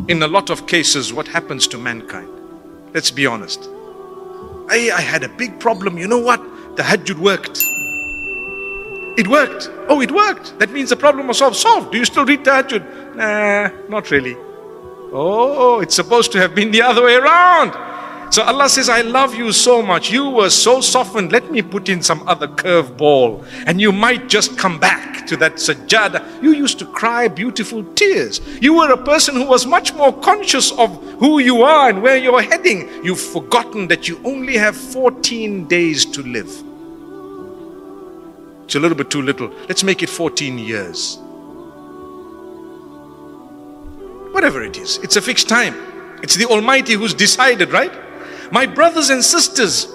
in a lot of cases, what happens to mankind. Let's be honest. I had a big problem. You know what? The Tahajjud worked. It worked. Oh, it worked. That means the problem was solved. Do you still read Tahajjud? Nah, not really. Oh, it's supposed to have been the other way around. So Allah says, I love you so much. You were so softened. Let me put in some other curveball. And you might just come back to that sajjada. You used to cry beautiful tears. You were a person who was much more conscious of who you are and where you're heading. You've forgotten that you only have 14 days to live. It's a little bit too little. Let's make it 14 years. Whatever it is, it's a fixed time. It's the Almighty who's decided, right? My brothers and sisters,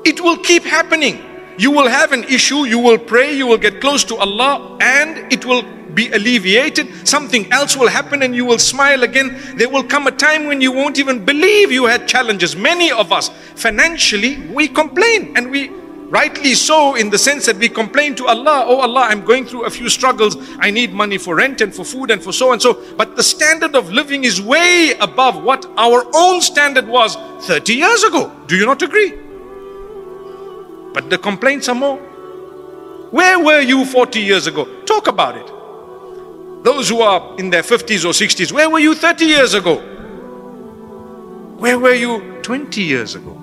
it will keep happening. You will have an issue, you will pray, you will get close to Allah, and it will be alleviated. Something else will happen and you will smile again. There will come a time when you won't even believe you had challenges. Many of us, financially, we complain, and we rightly so, in the sense that we complain to Allah, oh Allah, I'm going through a few struggles. I need money for rent and for food and for so and so. But the standard of living is way above what our own standard was 30 years ago. Do you not agree? But the complaints are more. Where were you 40 years ago? Talk about it. Those who are in their 50s or 60s, where were you 30 years ago? Where were you 20 years ago?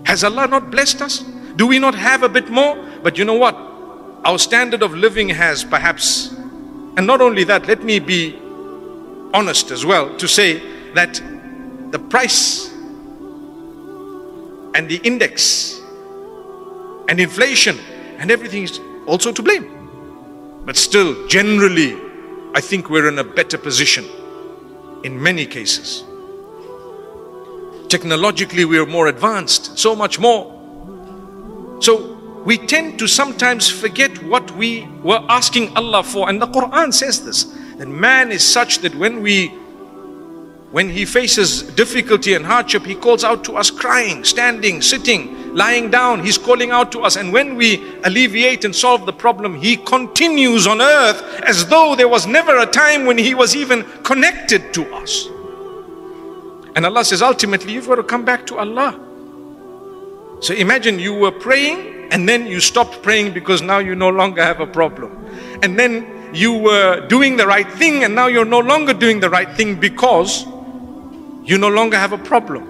Has Allah not blessed us? Do we not have a bit more? But you know what? Our standard of living has perhaps, and not only that, let me be honest as well to say that the price and the index and inflation and everything is also to blame. But still, generally, I think we're in a better position in many cases. Technologically, we are more advanced, so much more. So we tend to sometimes forget what we were asking Allah for. And the Quran says this, that man is such that when he faces difficulty and hardship, he calls out to us crying, standing, sitting, lying down. He's calling out to us. And when we alleviate and solve the problem, he continues on earth as though there was never a time when he was even connected to us. And Allah says, ultimately, you've got to come back to Allah. So imagine you were praying and then you stopped praying because now you no longer have a problem. And then you were doing the right thing and now you're no longer doing the right thing because you no longer have a problem.